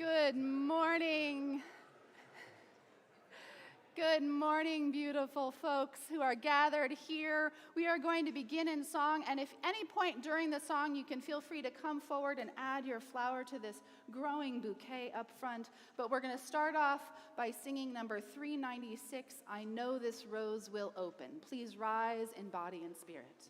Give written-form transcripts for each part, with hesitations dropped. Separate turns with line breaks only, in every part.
Good morning. Good morning, beautiful folks who are gathered here. We are going to begin in song, and if any point during the song you can feel free to come forward and add your flower to this growing bouquet up front. But we're going to start off by singing number 396, I Know This Rose Will Open. Please rise in body and spirit.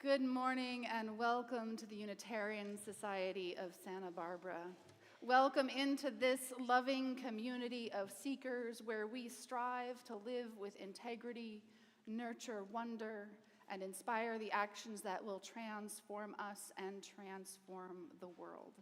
Good morning and welcome to the Unitarian Society of Santa Barbara. Welcome into this loving community of seekers where we strive to live with integrity, nurture wonder, and inspire the actions that will transform us and transform the world.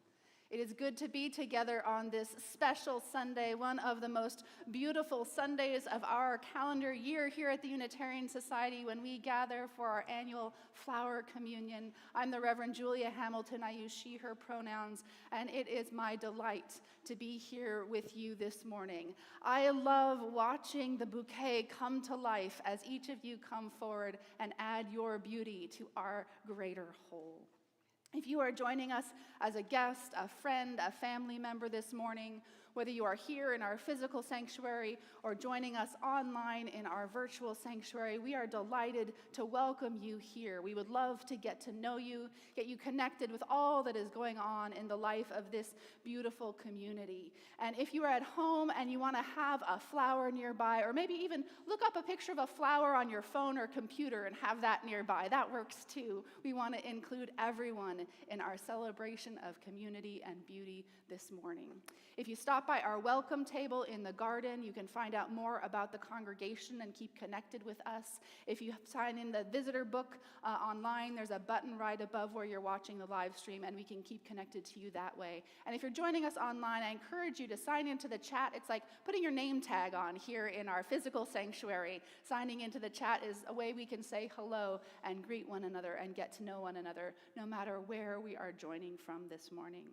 It is good to be together on this special Sunday, one of the most beautiful Sundays of our calendar year here at the Unitarian Society when we gather for our annual flower communion. I'm the Reverend Julia Hamilton. I use she, her pronouns, and it is my delight to be here with you this morning. I love watching the bouquet come to life as each of you come forward and add your beauty to our greater whole. If you are joining us as a guest, a friend, a family member this morning, whether you are here in our physical sanctuary or joining us online in our virtual sanctuary, we are delighted to welcome you here. We would love to get to know you, get you connected with all that is going on in the life of this beautiful community. And if you are at home and you want to have a flower nearby, or maybe even look up a picture of a flower on your phone or computer and have that nearby, that works too. We want to include everyone in our celebration of community and beauty this morning. If you stop by our welcome table in the garden, you can find out more about the congregation and keep connected with us. If you sign in the visitor book online, there's a button right above where you're watching the live stream, and we can keep connected to you that way. And if you're joining us online, I encourage you to sign into the chat. It's like putting your name tag on here in our physical sanctuary. Signing into the chat is a way we can say hello and greet one another and get to know one another, no matter where we are joining from this morning.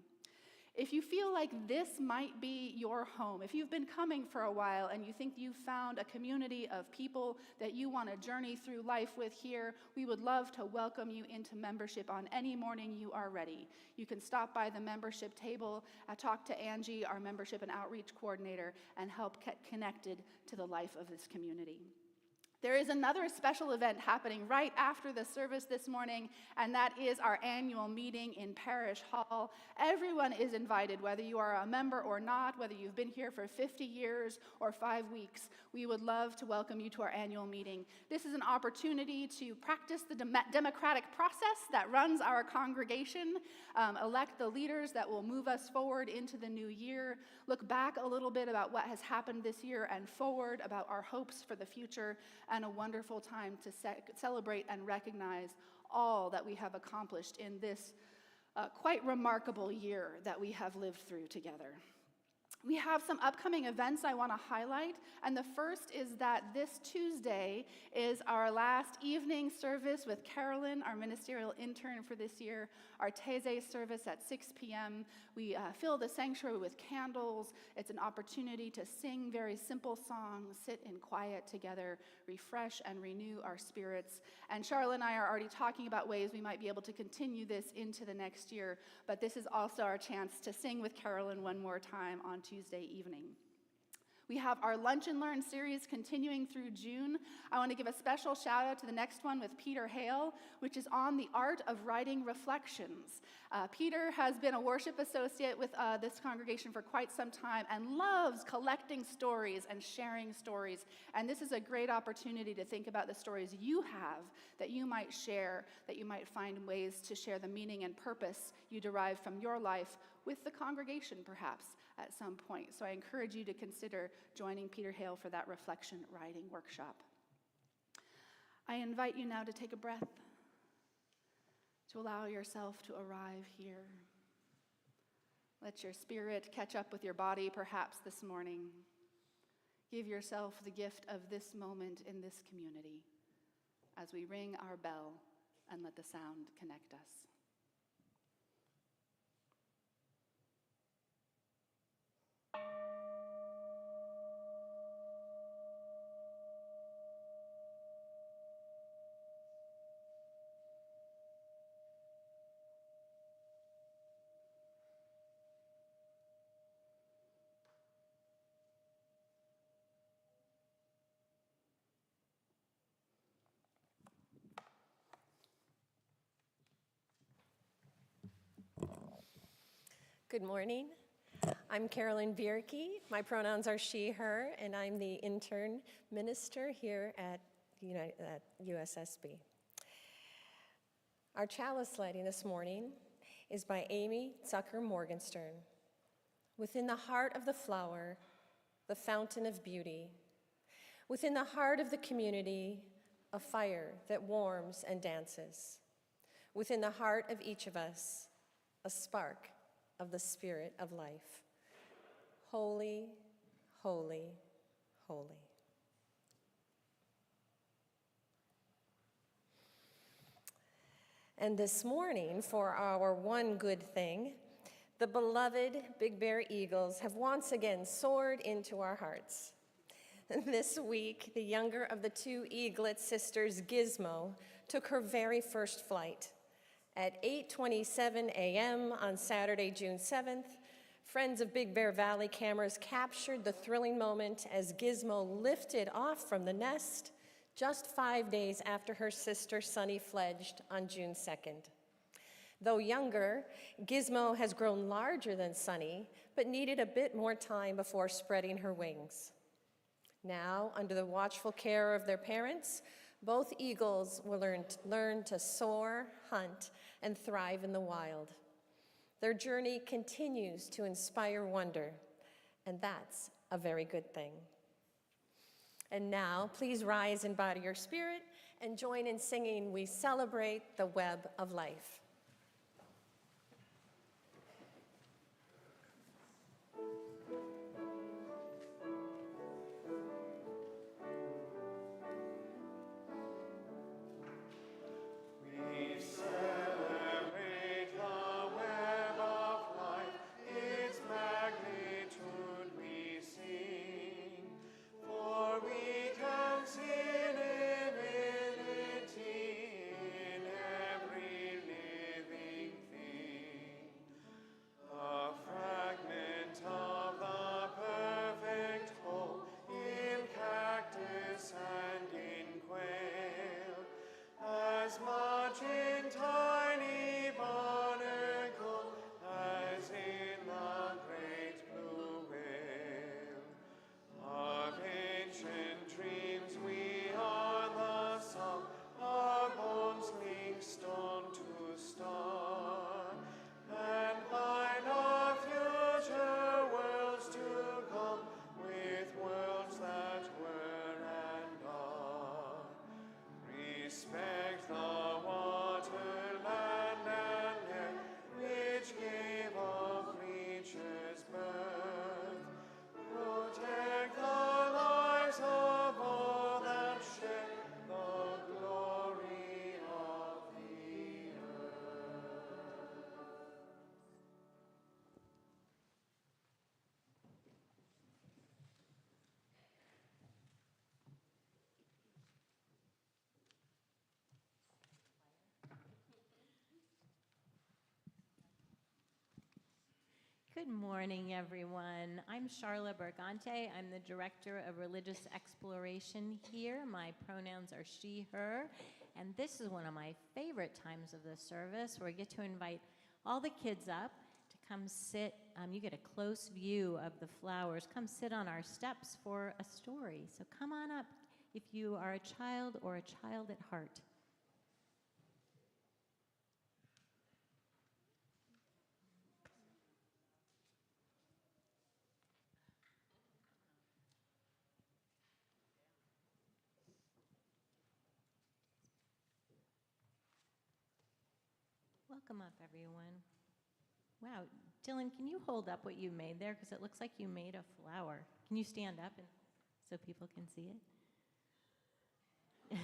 If you feel like this might be your home, if you've been coming for a while and you think you've found a community of people that you want to journey through life with here, we would love to welcome you into membership on any morning you are ready. You can stop by the membership table, talk to Angie, our membership and outreach coordinator, and help get connected to the life of this community. There is another special event happening right after the service this morning, and that is our annual meeting in Parish Hall. Everyone is invited, whether you are a member or not, whether you've been here for 50 years or 5 weeks. We would love to welcome you to our annual meeting. This is an opportunity to practice the democratic process that runs our congregation, elect the leaders that will move us forward into the new year, look back a little bit about what has happened this year and forward about our hopes for the future, and a wonderful time to celebrate and recognize all that we have accomplished in this quite remarkable year that we have lived through together. We have some upcoming events I want to highlight, and the first is that this Tuesday is our last evening service with Carolyn, our ministerial intern for this year, our Taizé service at 6 p.m. We fill the sanctuary with candles. It's an opportunity to sing very simple songs, sit in quiet together, refresh and renew our spirits. And Charlotte and I are already talking about ways we might be able to continue this into the next year, but this is also our chance to sing with Carolyn one more time on Tuesday evening. We have our Lunch and Learn series continuing through June. I want to give a special shout out to the next one with Peter Hale, which is on the art of writing reflections. Peter has been a worship associate with this congregation for quite some time and loves collecting stories and sharing stories. And this is a great opportunity to think about the stories you have that you might share, that you might find ways to share the meaning and purpose you derive from your life with the congregation, perhaps, at some point. So I encourage you to consider joining Peter Hale for that reflection writing workshop. I invite you now to take a breath, to allow yourself to arrive here. Let your spirit catch up with your body, perhaps this morning. Give yourself the gift of this moment in this community as we ring our bell and let the sound connect us.
Good morning. I'm Carolyn Bierke. My pronouns are she, her, and I'm the intern minister here at USSB. Our chalice lighting this morning is by Amy Zucker Morgenstern. Within the heart of the flower, the fountain of beauty. Within the heart of the community, a fire that warms and dances. Within the heart of each of us, a spark of the spirit of life. Holy, holy, holy. And this morning, for our one good thing, the beloved Big Bear Eagles have once again soared into our hearts. This week, the younger of the two eaglet sisters, Gizmo, took her very first flight. At 8:27 a.m. on Saturday, June 7th, friends of Big Bear Valley cameras captured the thrilling moment as Gizmo lifted off from the nest just 5 days after her sister Sunny fledged on June 2nd. Though younger, Gizmo has grown larger than Sunny, but needed a bit more time before spreading her wings. Now, under the watchful care of their parents, both eagles will learn to soar, hunt, and thrive in the wild. Their journey continues to inspire wonder, and that's a very good thing. And now, please rise in body or spirit and join in singing "We Celebrate the Web of Life."
Good morning, everyone. I'm Charla Bergante. I'm the Director of Religious Exploration here. My pronouns are she, her, and this is one of my favorite times of the service where I get to invite all the kids up to come sit. You get a close view of the flowers. Come sit on our steps for a story. So come on up if you are a child or a child at heart. Welcome up, everyone. Wow, Dylan, can you hold up what you made there? Because it looks like you made a flower. Can you stand up and so people can see it?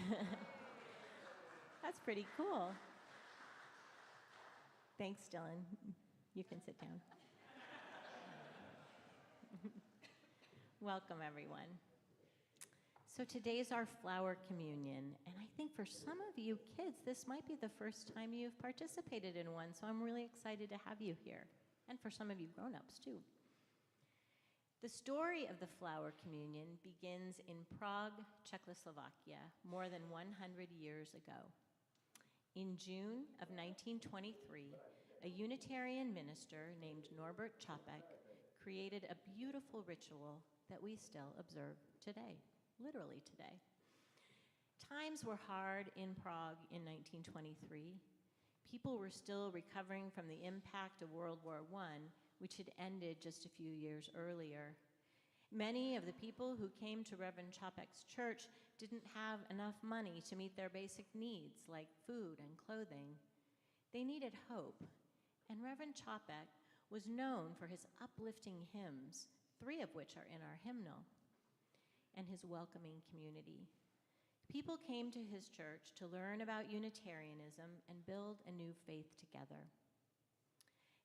That's pretty cool. Thanks, Dylan. You can sit down. Welcome, everyone. So today's our flower communion, and I think for some of you kids, this might be the first time you've participated in one, so I'm really excited to have you here, and for some of you grown-ups too. The story of the flower communion begins in Prague, Czechoslovakia, more than 100 years ago. In June of 1923, a Unitarian minister named Norbert Capek created a beautiful ritual that we still observe today. Literally today. Times were hard in Prague in 1923. People were still recovering from the impact of World War I, which had ended just a few years earlier. Many of the people who came to Reverend Capek's church didn't have enough money to meet their basic needs like food and clothing. They needed hope, and Reverend Capek was known for his uplifting hymns, 3 of which are in our hymnal, and his welcoming community. People came to his church to learn about Unitarianism and build a new faith together.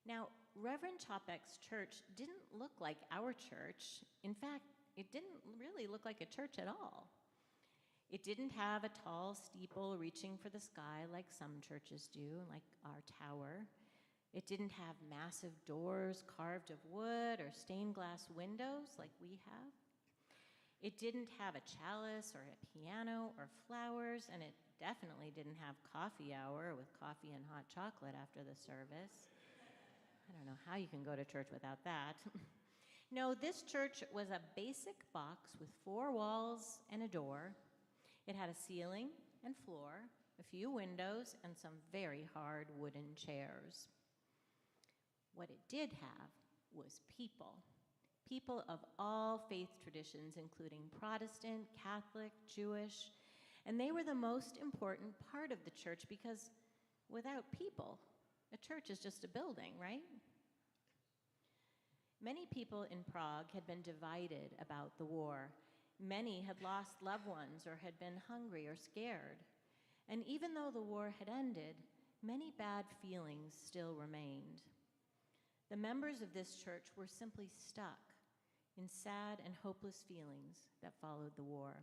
Now, Reverend Capek's church didn't look like our church. In fact, it didn't really look like a church at all. It didn't have a tall steeple reaching for the sky like some churches do, like our tower. It didn't have massive doors carved of wood or stained glass windows like we have. It didn't have a chalice or a piano or flowers, and it definitely didn't have coffee hour with coffee and hot chocolate after the service. I don't know how you can go to church without that. No, this church was a basic box with 4 walls and a door. It had a ceiling and floor, a few windows, and some very hard wooden chairs. What it did have was people. People of all faith traditions, including Protestant, Catholic, Jewish, and they were the most important part of the church because without people, a church is just a building, right? Many people in Prague had been divided about the war. Many had lost loved ones or had been hungry or scared. And even though the war had ended, many bad feelings still remained. The members of this church were simply stuck in sad and hopeless feelings that followed the war.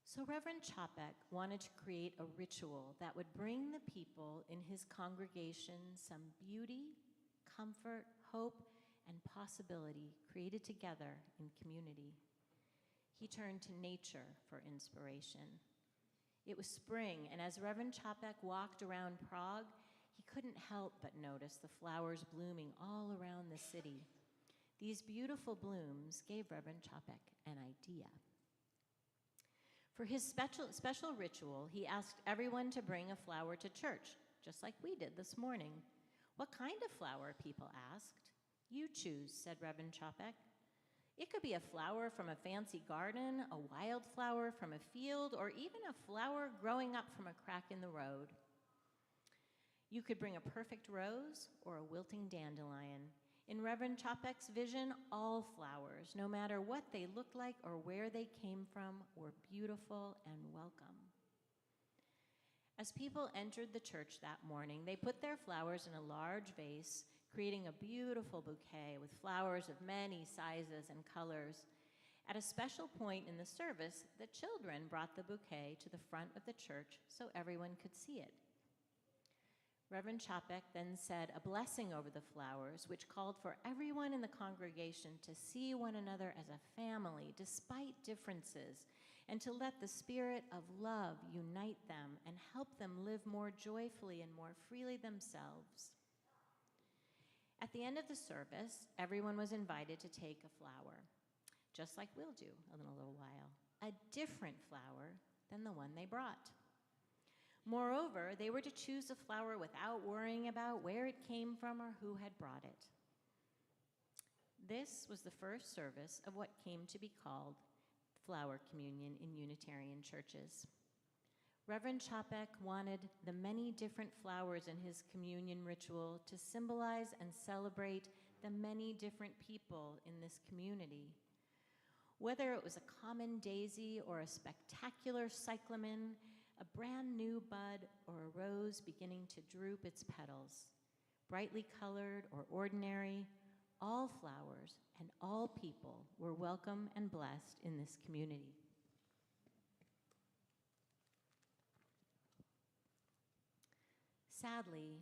So Reverend Capek wanted to create a ritual that would bring the people in his congregation some beauty, comfort, hope, and possibility created together in community. He turned to nature for inspiration. It was spring, and as Reverend Capek walked around Prague, he couldn't help but notice the flowers blooming all around the city. These beautiful blooms gave Reverend Capek an idea. For his special ritual, he asked everyone to bring a flower to church, just like we did this morning. What kind of flower, people asked. You choose, said Reverend Capek. It could be a flower from a fancy garden, a wildflower from a field, or even a flower growing up from a crack in the road. You could bring a perfect rose or a wilting dandelion. In Reverend Capek's vision, all flowers, no matter what they looked like or where they came from, were beautiful and welcome. As people entered the church that morning, they put their flowers in a large vase, creating a beautiful bouquet with flowers of many sizes and colors. At a special point in the service, the children brought the bouquet to the front of the church so everyone could see it. Reverend Capek then said a blessing over the flowers, which called for everyone in the congregation to see one another as a family, despite differences, and to let the spirit of love unite them and help them live more joyfully and more freely themselves. At the end of the service, everyone was invited to take a flower, just like we'll do in a little while, a different flower than the one they brought. Moreover, they were to choose a flower without worrying about where it came from or who had brought it. This was the first service of what came to be called flower communion in Unitarian churches. Reverend Capek wanted the many different flowers in his communion ritual to symbolize and celebrate the many different people in this community. Whether it was a common daisy or a spectacular cyclamen, a brand new bud or a rose beginning to droop its petals, brightly colored or ordinary, all flowers and all people were welcome and blessed in this community. Sadly,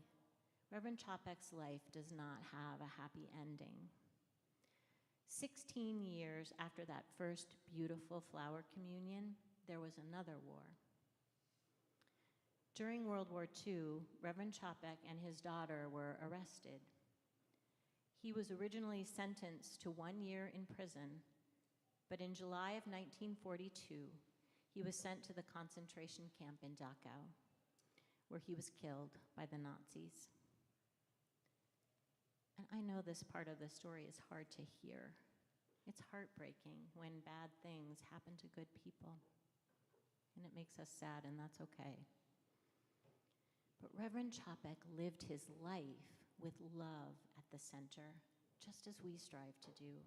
Reverend Capek's life does not have a happy ending. 16 years after that first beautiful flower communion, there was another war. During World War II, Reverend Capek and his daughter were arrested. He was originally sentenced to 1 year in prison, but in July of 1942, he was sent to the concentration camp in Dachau, where he was killed by the Nazis. And I know this part of the story is hard to hear. It's heartbreaking when bad things happen to good people, and it makes us sad, and that's okay. But Reverend Capek lived his life with love at the center, just as we strive to do.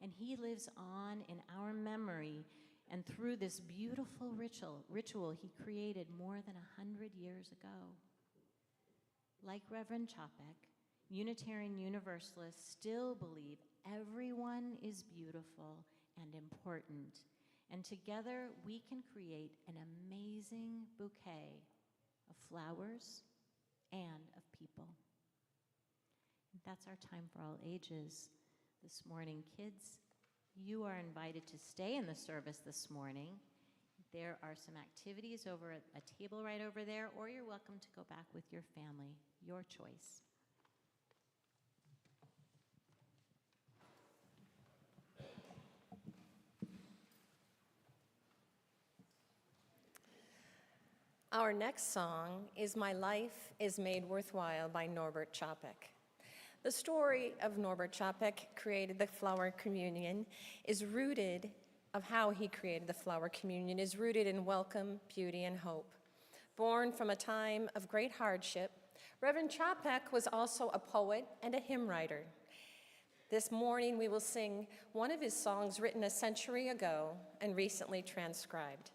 And he lives on in our memory, and through this beautiful ritual he created more than 100 years ago. Like Reverend Capek, Unitarian Universalists still believe everyone is beautiful and important, and together we can create an amazing bouquet of flowers and of people. And that's our time for all ages this morning. Kids, you are invited to stay in the service this morning. There are some activities over at a table right over there, or you're welcome to go back with your family, your choice.
Our next song is My Life is Made Worthwhile by Norbert Capek. The story of Norbert Capek created the flower communion of how he created the flower communion is rooted in welcome, beauty, and hope. Born from a time of great hardship, Reverend Capek was also a poet and a hymn writer. This morning we will sing one of his songs written a century ago and recently transcribed.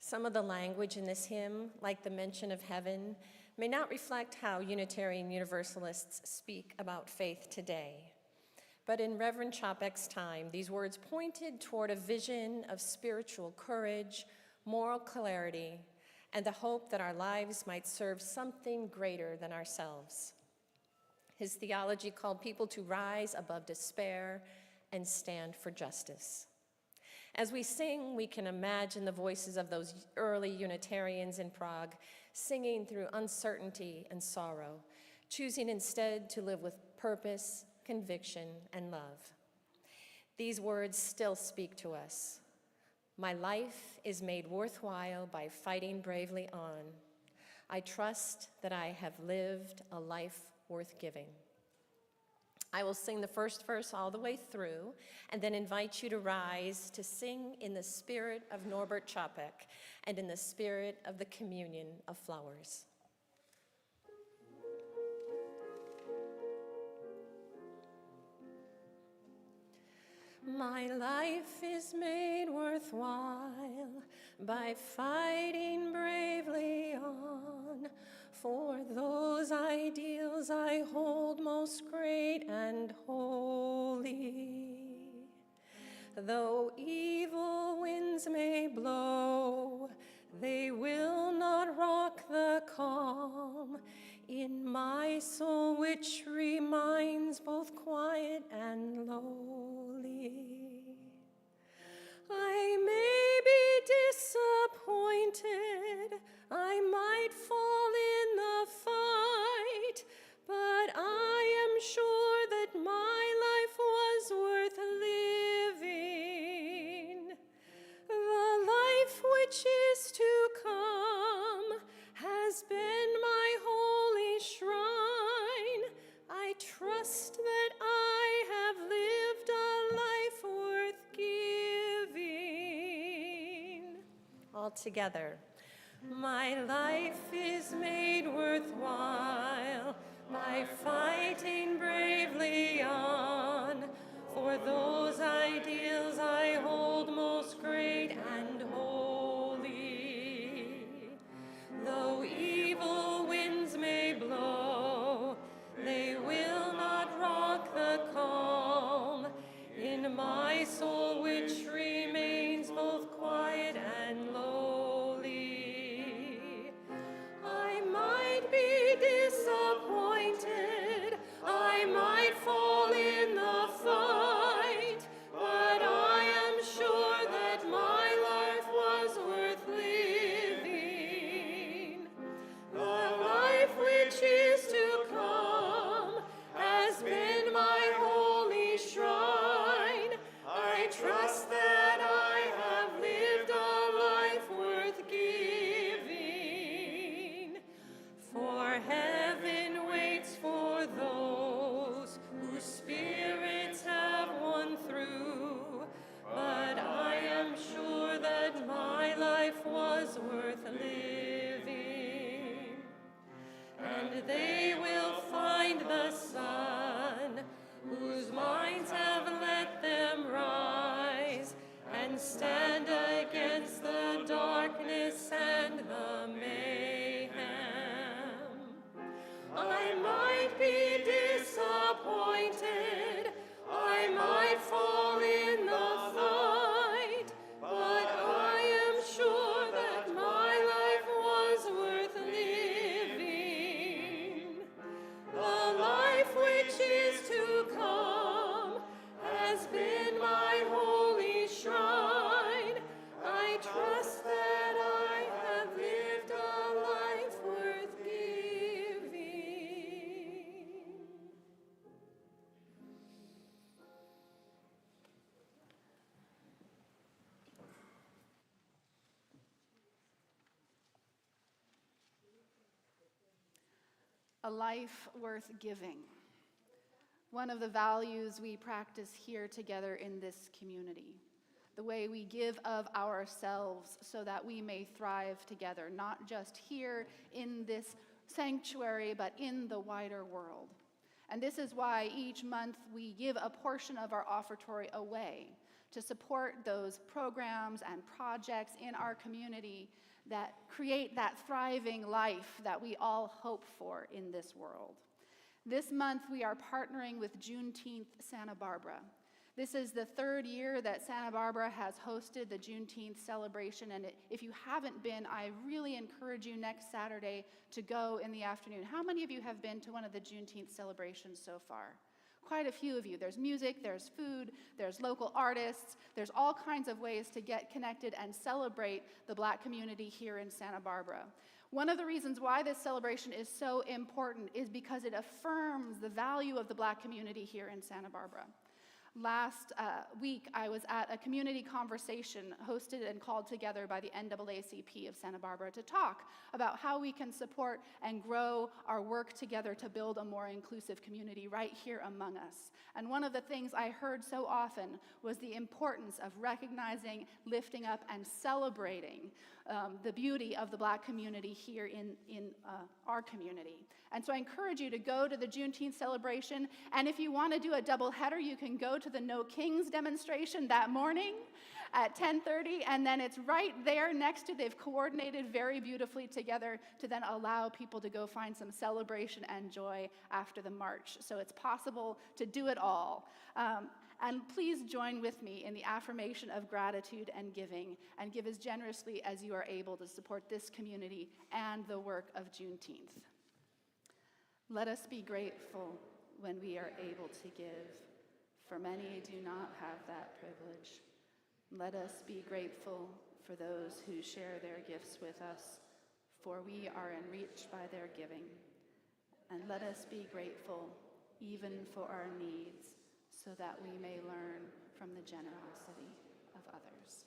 Some of the language in this hymn, like the mention of heaven, may not reflect how Unitarian Universalists speak about faith today. But in Reverend Capek's time, these words pointed toward a vision of spiritual courage, moral clarity, and the hope that our lives might serve something greater than ourselves. His theology called people to rise above despair and stand for justice. As we sing, we can imagine the voices of those early Unitarians in Prague singing through uncertainty and sorrow, choosing instead to live with purpose, conviction, and love. These words still speak to us. My life is made worthwhile by fighting bravely on. I trust that I have lived a life worth giving. I will sing the first verse all the way through and then invite you to rise to sing in the spirit of Norbert Capek and in the spirit of the communion of flowers. My life is made worthwhile by fighting bravely on for those ideals I hold most great and holy. Though evil winds may blow, they will not rock the calm all together. My life is made worthwhile by fighting bravely on for those ideals I hold most great and holy. Though evil winds may blow, they will not rock the calm in my soul, which remains both quiet and lowly. I might be disappointed, I might fall in the fight, but I am sure that my life was worth living. The life which is to come has been my holy shrine. I trust that I have lived a life worth giving. For heaven waits for those whose spirits have won through, but I am sure that my life was worth living. And they will find the sun, whose minds have let them rise, and stand against the darkness and the mayhem. I might be disappointed, I might fall in the fight, but I am sure that my life was worth living. The life which is to come has been my holy shrine. I trust that I have lived a life worth giving.
A life worth giving. One of the values we practice here together in this community. The way we give of ourselves so that we may thrive together, not just here in this sanctuary, but in the wider world. And this is why each month we give a portion of our offertory away to support those programs and projects in our community that create that thriving life that we all hope for in this world. This month we are partnering with Juneteenth Santa Barbara. This is the third year that Santa Barbara has hosted the Juneteenth celebration, and if you haven't been, I really encourage you next Saturday to go in the afternoon. How many of you have been to one of the Juneteenth celebrations so far? Quite a few of you. There's music, there's food, there's local artists, there's all kinds of ways to get connected and celebrate the Black community here in Santa Barbara. One of the reasons why this celebration is so important is because it affirms the value of the Black community here in Santa Barbara. Last week, I was at a community conversation hosted and called together by the NAACP of Santa Barbara to talk about how we can support and grow our work together to build a more inclusive community right here among us. And one of the things I heard so often was the importance of recognizing, lifting up, and celebrating the beauty of the Black community here in our community. And so I encourage you to go to the Juneteenth celebration, and if you want to do a double header, you can go to the No Kings demonstration that morning at 10:30, and then it's right there next to, they've coordinated very beautifully together to then allow people to go find some celebration and joy after the march. So it's possible to do it all. And please join with me in the affirmation of gratitude and giving, and give as generously as you are able to support this community and the work of Juneteenth. Let us be grateful when we are able to give, for many do not have that privilege. Let us be grateful for those who share their gifts with us, for we are enriched by their giving. And let us be grateful even for our needs, so that we may learn from the generosity of others.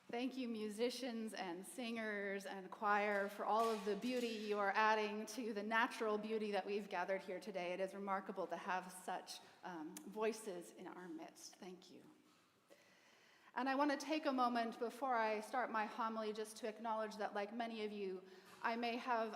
Thank you, musicians and singers and choir, for all of the beauty you are adding to the natural beauty that we've gathered here today. It is remarkable to have such voices in our midst. Thank you. And I want to take a moment before I start my homily just to acknowledge that, like many of you, I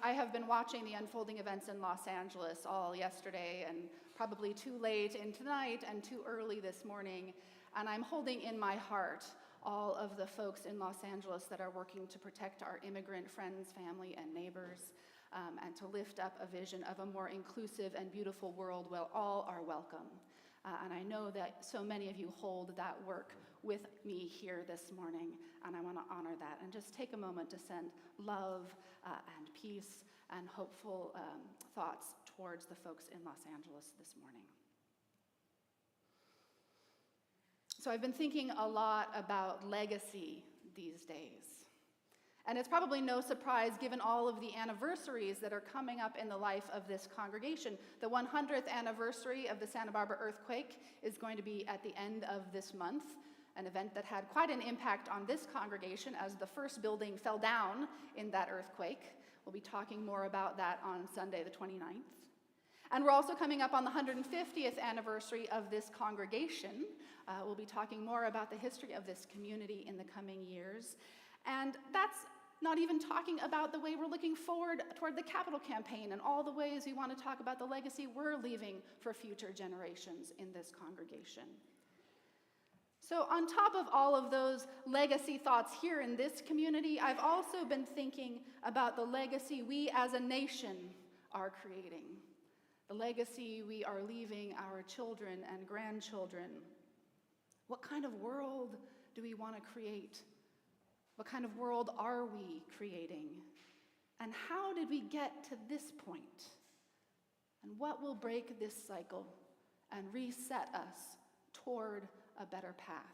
have been watching the unfolding events in Los Angeles all yesterday and probably too late in tonight and too early this morning. And I'm holding in my heart all of the folks in Los Angeles that are working to protect our immigrant friends, family, and neighbors, and to lift up a vision of a more inclusive and beautiful world where all are welcome. And I know that so many of you hold that work with me here this morning, and I want to honor that and just take a moment to send love and peace and hopeful thoughts towards the folks in Los Angeles this morning. So I've been thinking a lot about legacy these days. And it's probably no surprise given all of the anniversaries that are coming up in the life of this congregation. The 100th anniversary of the Santa Barbara earthquake is going to be at the end of this month, an event that had quite an impact on this congregation as the first building fell down in that earthquake. We'll be talking more about that on Sunday the 29th. And we're also coming up on the 150th anniversary of this congregation. We'll be talking more about the history of this community in the coming years. And that's not even talking about the way we're looking forward toward the capital campaign and all the ways we want to talk about the legacy we're leaving for future generations in this congregation. So on top of all of those legacy thoughts here in this community, I've also been thinking about the legacy we as a nation are creating. The legacy we are leaving our children and grandchildren. What kind of world do we want to create? What kind of world are we creating? And how did we get to this point? And what will break this cycle and reset us toward a better path?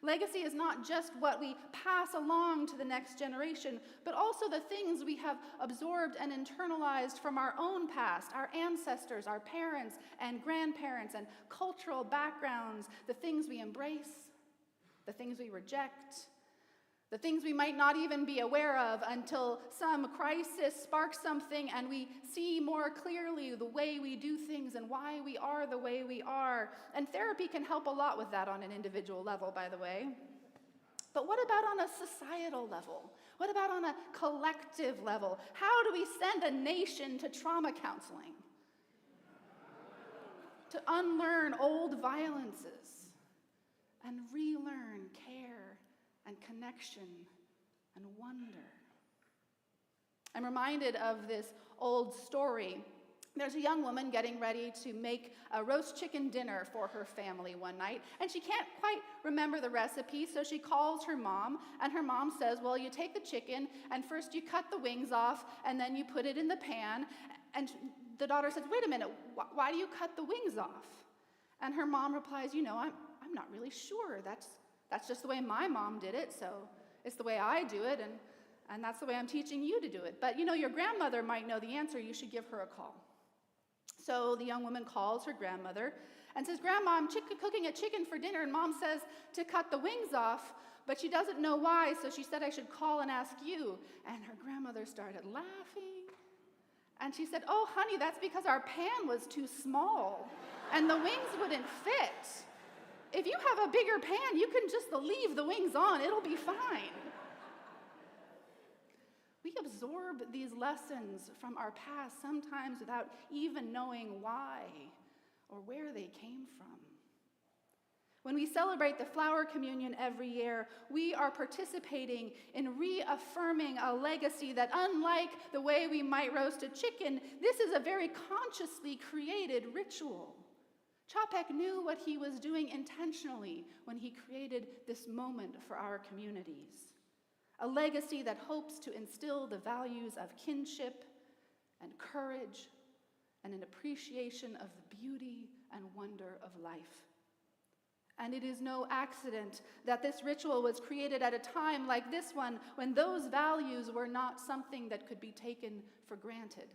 Legacy is not just what we pass along to the next generation, but also the things we have absorbed and internalized from our own past, our ancestors, our parents and grandparents and cultural backgrounds, the things we embrace, the things we reject, the things we might not even be aware of until some crisis sparks something and we see more clearly the way we do things and why we are the way we are. And therapy can help a lot with that on an individual level, by the way. But what about on a societal level? What about on a collective level? How do we send a nation to trauma counseling? To unlearn old violences and relearn care and connection and wonder. I'm reminded of this old story. There's a young woman getting ready to make a roast chicken dinner for her family one night, and she can't quite remember the recipe, so she calls her mom, and her mom says, well, you take the chicken, and first you cut the wings off, and then you put it in the pan. And the daughter says, wait a minute, why do you cut the wings off? And her mom replies, I'm not really sure. That's just the way my mom did it, so it's the way I do it, and that's the way I'm teaching you to do it. But your grandmother might know the answer. You should give her a call. So the young woman calls her grandmother and says, Grandma, I'm cooking a chicken for dinner, and Mom says to cut the wings off, but she doesn't know why, so she said I should call and ask you. And her grandmother started laughing, and she said, oh, honey, that's because our pan was too small, and the wings wouldn't fit. If you have a bigger pan, you can just leave the wings on. It'll be fine. We absorb these lessons from our past sometimes without even knowing why or where they came from. When we celebrate the flower communion every year, we are participating in reaffirming a legacy that, unlike the way we might roast a chicken, this is a very consciously created ritual. Capek knew what he was doing intentionally when he created this moment for our communities. A legacy that hopes to instill the values of kinship and courage and an appreciation of the beauty and wonder of life. And it is no accident that this ritual was created at a time like this one, when those values were not something that could be taken for granted.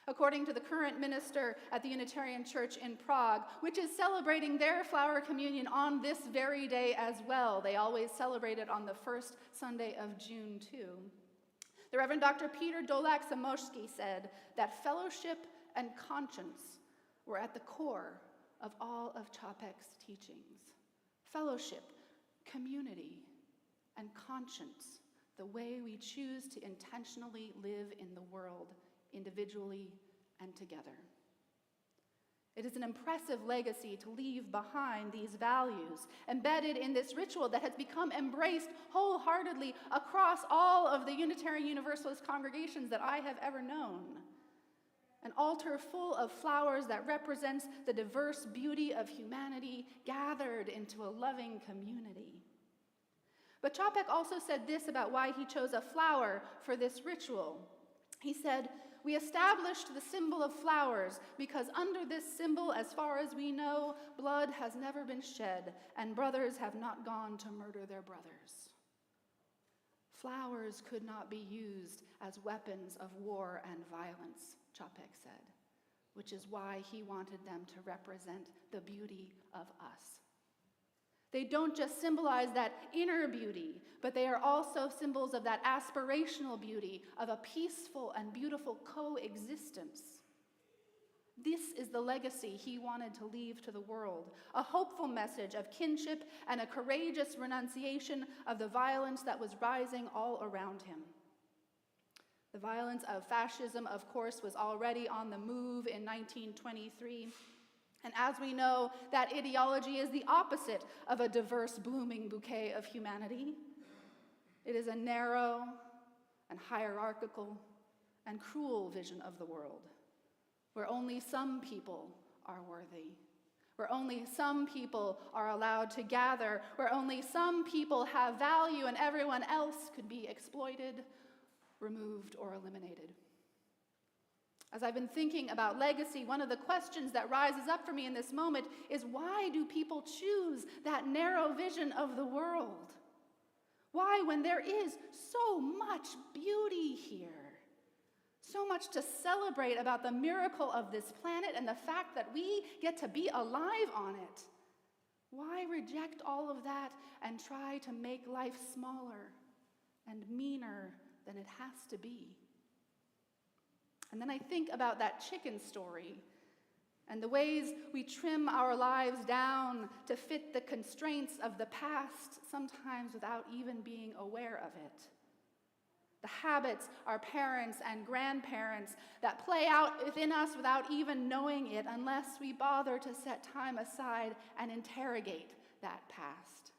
According to the current minister at the Unitarian Church in Prague, which is celebrating their flower communion on this very day as well. They always celebrate it on the first Sunday of June, too. The Reverend Dr. Peter Dolak-Samoshki said that fellowship and conscience were at the core of all of Capek's teachings. Fellowship, community, and conscience, the way we choose to intentionally live in the world, individually and together. It is an impressive legacy to leave behind these values embedded in this ritual that has become embraced wholeheartedly across all of the Unitarian Universalist congregations that I have ever known. An altar full of flowers that represents the diverse beauty of humanity gathered into a loving community. But Capek also said this about why he chose a flower for this ritual. He said, "We established the symbol of flowers because under this symbol, as far as we know, blood has never been shed and brothers have not gone to murder their brothers." Flowers could not be used as weapons of war and violence, Capek said, which is why he wanted them to represent the beauty of us. They don't just symbolize that inner beauty, but they are also symbols of that aspirational beauty of a peaceful and beautiful coexistence. This is the legacy he wanted to leave to the world, a hopeful message of kinship and a courageous renunciation of the violence that was rising all around him. The violence of fascism, of course, was already on the move in 1923. And as we know, that ideology is the opposite of a diverse, blooming bouquet of humanity. It is a narrow and hierarchical and cruel vision of the world, where only some people are worthy, where only some people are allowed to gather, where only some people have value and everyone else could be exploited, removed, or eliminated. As I've been thinking about legacy, one of the questions that rises up for me in this moment is, why do people choose that narrow vision of the world? Why, when there is so much beauty here, so much to celebrate about the miracle of this planet and the fact that we get to be alive on it, why reject all of that and try to make life smaller and meaner than it has to be? And then I think about that chicken story and the ways we trim our lives down to fit the constraints of the past, sometimes without even being aware of it. The habits our parents and grandparents that play out within us without even knowing it, unless we bother to set time aside and interrogate that past.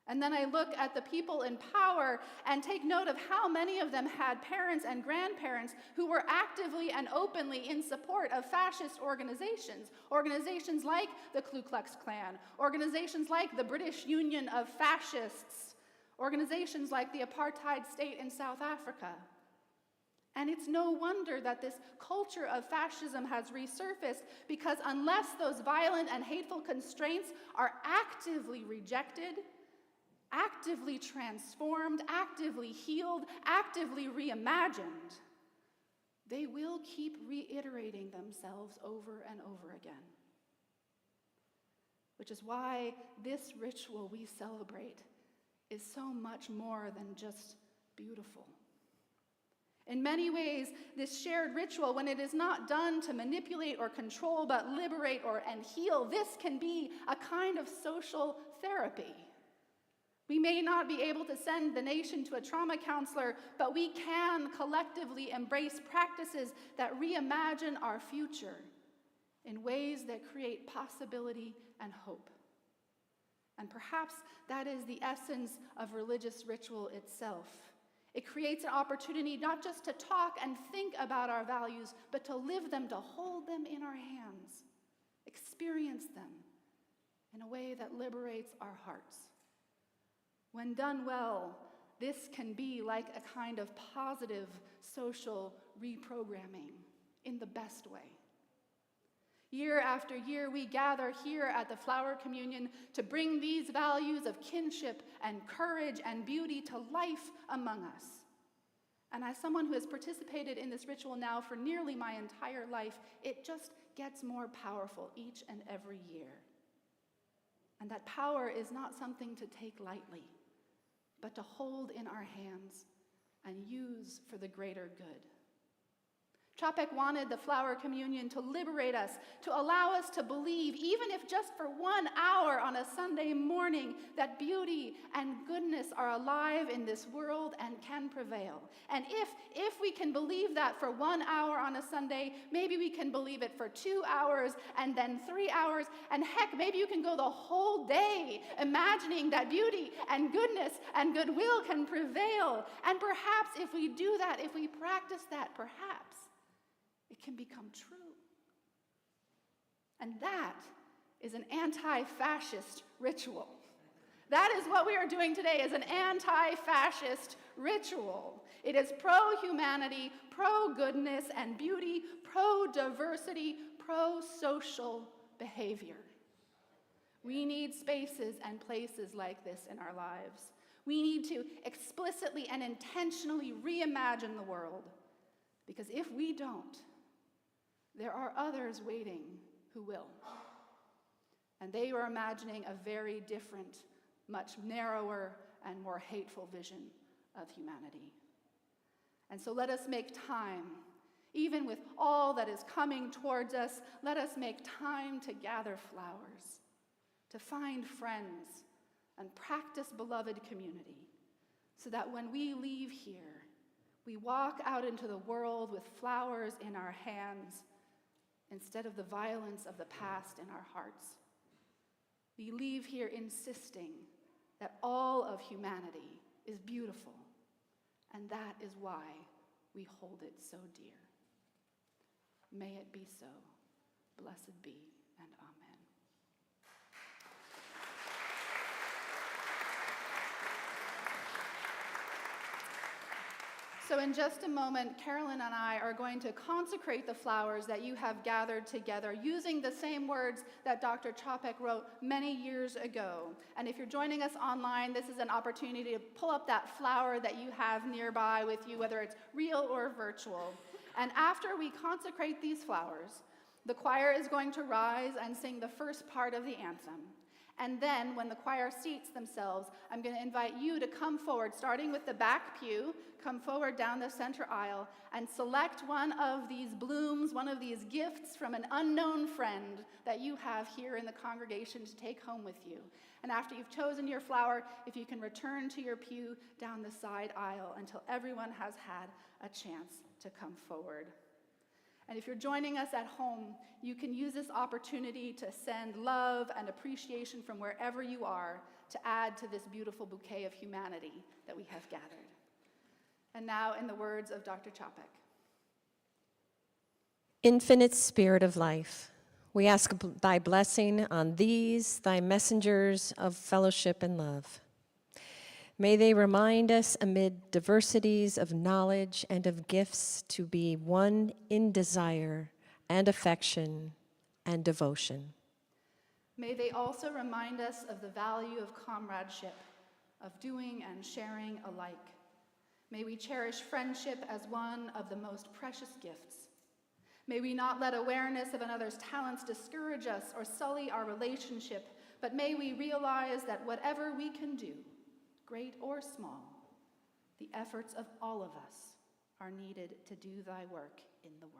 And then I look at the people in power and take note of how many of them had parents and grandparents who were actively and openly in support of fascist organizations like the Ku Klux Klan, organizations like the British Union of Fascists, organizations like the apartheid state in South Africa. And it's no wonder that this culture of fascism has resurfaced, because unless those violent and hateful constraints are actively rejected, actively transformed, actively healed, actively reimagined, they will keep reiterating themselves over and over again. Which is why this ritual we celebrate is so much more than just beautiful. In many ways, this shared ritual, when it is not done to manipulate or control, but liberate and heal, this can be a kind of social therapy. We may not be able to send the nation to a trauma counselor, but we can collectively embrace practices that reimagine our future in ways that create possibility and hope. And perhaps that is the essence of religious ritual itself. It creates an opportunity not just to talk and think about our values, but to live them, to hold them in our hands, experience them in a way that liberates our hearts. When done well, this can be like a kind of positive social reprogramming in the best way. Year after year, we gather here at the Flower Communion to bring these values of kinship and courage and beauty to life among us. And as someone who has participated in this ritual now for nearly my entire life, it just gets more powerful each and every year. And that power is not something to take lightly, but to hold in our hands and use for the greater good. Capek wanted the flower communion to liberate us, to allow us to believe, even if just for 1 hour on a Sunday morning, that beauty and goodness are alive in this world and can prevail. And if we can believe that for 1 hour on a Sunday, maybe we can believe it for 2 hours and then 3 hours, and heck, maybe you can go the whole day imagining that beauty and goodness and goodwill can prevail. And perhaps if we do that, if we practice that, perhaps it can become true. And that is an anti-fascist ritual. That is what we are doing today, is an anti-fascist ritual. It is pro-humanity, pro-goodness and beauty, pro-diversity, pro-social behavior. We need spaces and places like this in our lives. We need to explicitly and intentionally reimagine the world, because if we don't, there are others waiting who will. And they are imagining a very different, much narrower and more hateful vision of humanity. And so let us make time, even with all that is coming towards us, let us make time to gather flowers, to find friends, and practice beloved community, so that when we leave here, we walk out into the world with flowers in our hands instead of the violence of the past in our hearts. We leave here insisting that all of humanity is beautiful, and that is why we hold it so dear. May it be so. Blessed be, and amen. So in just a moment, Carolyn and I are going to consecrate the flowers that you have gathered together using the same words that Dr. Capek wrote many years ago. And if you're joining us online, this is an opportunity to pull up that flower that you have nearby with you, whether it's real or virtual. And after we consecrate these flowers, the choir is going to rise and sing the first part of the anthem. And then, when the choir seats themselves, I'm going to invite you to come forward, starting with the back pew, come forward down the center aisle, and select one of these blooms, one of these gifts from an unknown friend that you have here in the congregation to take home with you. And after you've chosen your flower, if you can return to your pew down the side aisle until everyone has had a chance to come forward. And if you're joining us at home, you can use this opportunity to send love and appreciation from wherever you are to add to this beautiful bouquet of humanity that we have gathered. And now, in the words of Dr. Capek.
Infinite Spirit of life, we ask thy blessing on these, thy messengers of fellowship and love. May they remind us amid diversities of knowledge and of gifts to be one in desire and affection and devotion.
May they also remind us of the value of comradeship, of doing and sharing alike. May we cherish friendship as one of the most precious gifts. May we not let awareness of another's talents discourage us or sully our relationship, but may we realize that whatever we can do, great or small, the efforts of all of us are needed to do thy work in the world.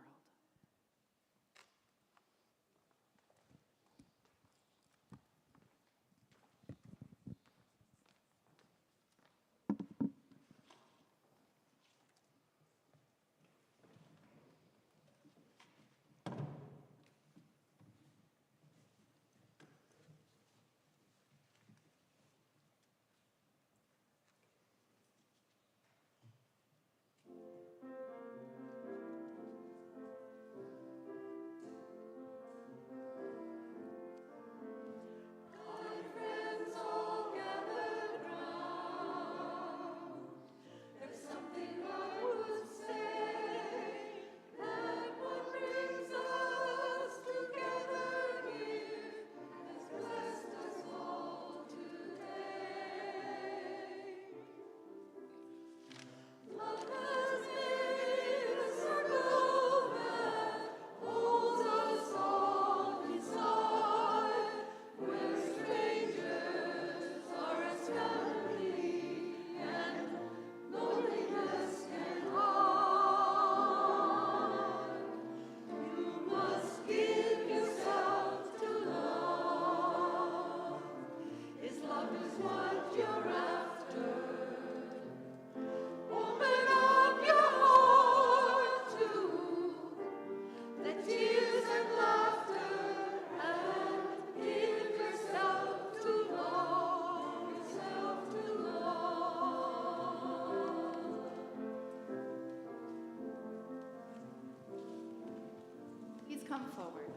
come forward.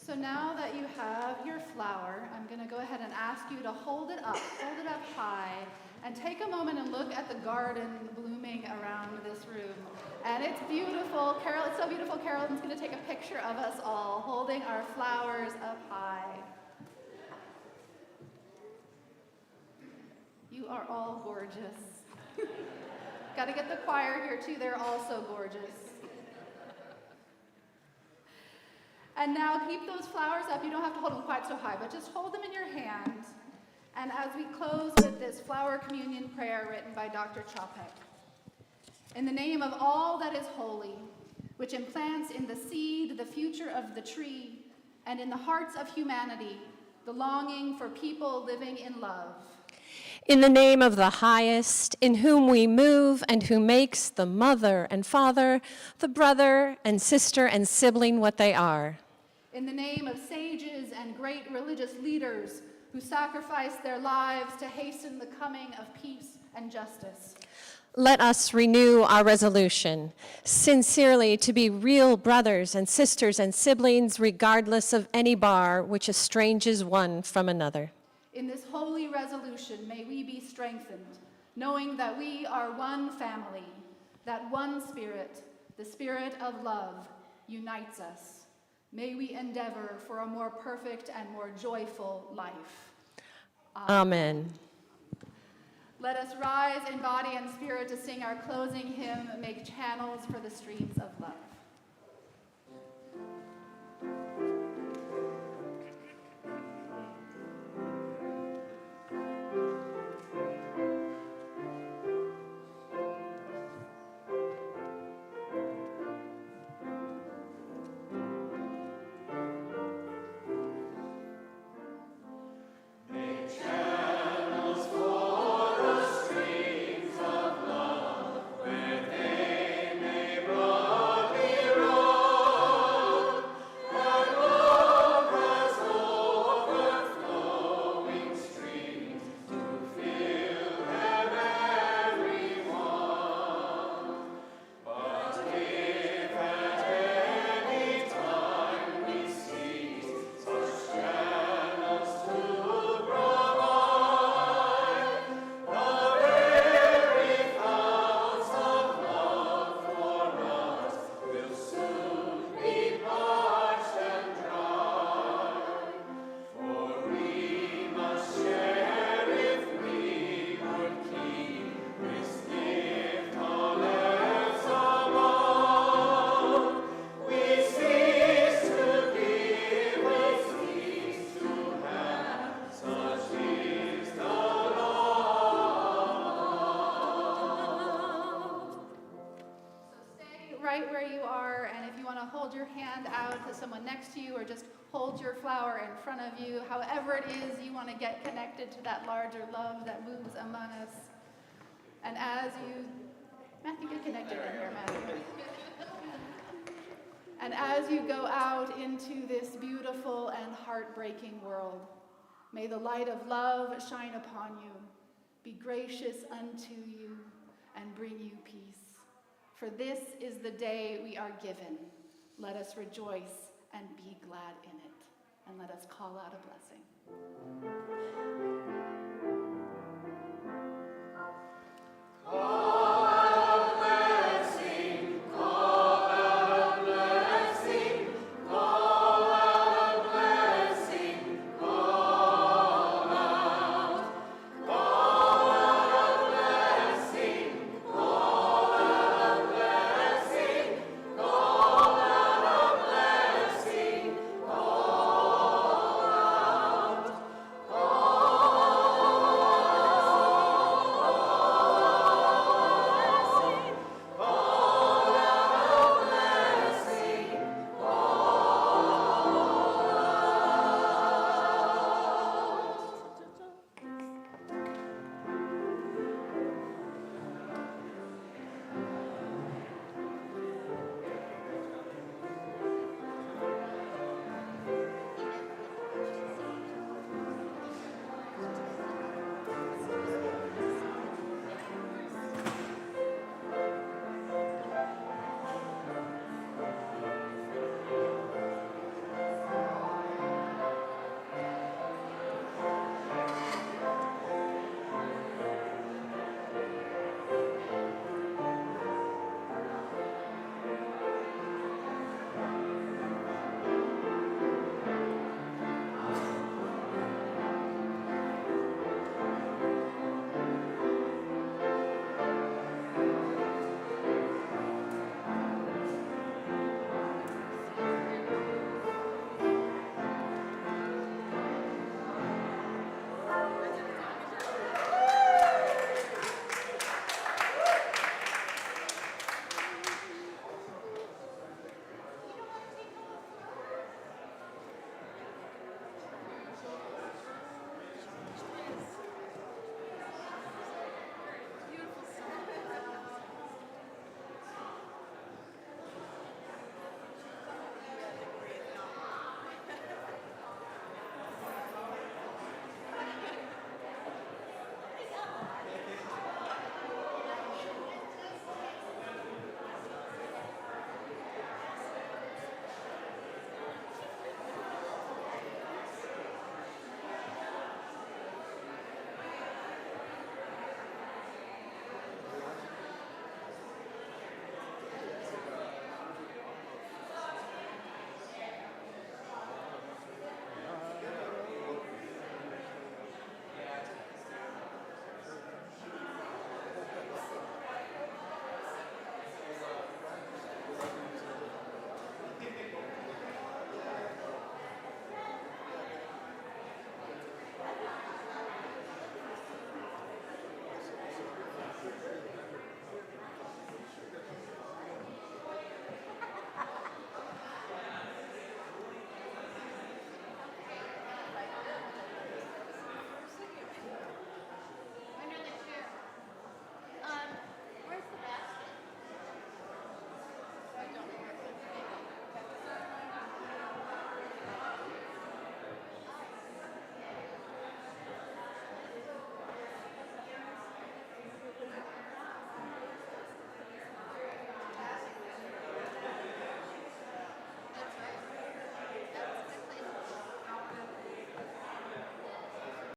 So now that you have your flower, I'm going to go ahead and ask you to hold it up high, and take a moment and look at the garden blooming around this room. And it's beautiful. It's so beautiful. Carolyn's going to take a picture of us all holding our flowers up high. You are all gorgeous. Got to get the choir here too. They're also gorgeous. And now keep those flowers up. You don't have to hold them quite so high, but just hold them in your hand. And as we close with this flower communion prayer written by Dr. Capek, in the name of all that is holy, which implants in the seed the future of the tree, and in the hearts of humanity, the longing for people living in love.
In the name of the highest, in whom we move and who makes the mother and father, the brother and sister and sibling what they are.
In the name of sages and great religious leaders who sacrificed their lives to hasten the coming of peace and justice.
Let us renew our resolution, sincerely to be real brothers and sisters and siblings, regardless of any bar which estranges one from another.
In this holy resolution, may we be strengthened, knowing that we are one family, that one spirit, the spirit of love, unites us. May we endeavor for a more perfect and more joyful life.
Amen.
Let us rise in body and spirit to sing our closing hymn, Make Channels for the Streams of Love. Right where you are, and if you want to hold your hand out to someone next to you or just hold your flower in front of you, however it is you want to get connected to that larger love that moves among us. And as you, Matthew, get connected in here, Matthew. And as you go out into this beautiful and heartbreaking world, may the light of love shine upon you, be gracious unto you, and bring you peace. For this is the day we are given. Let us rejoice and be glad in it. And let us call out a blessing.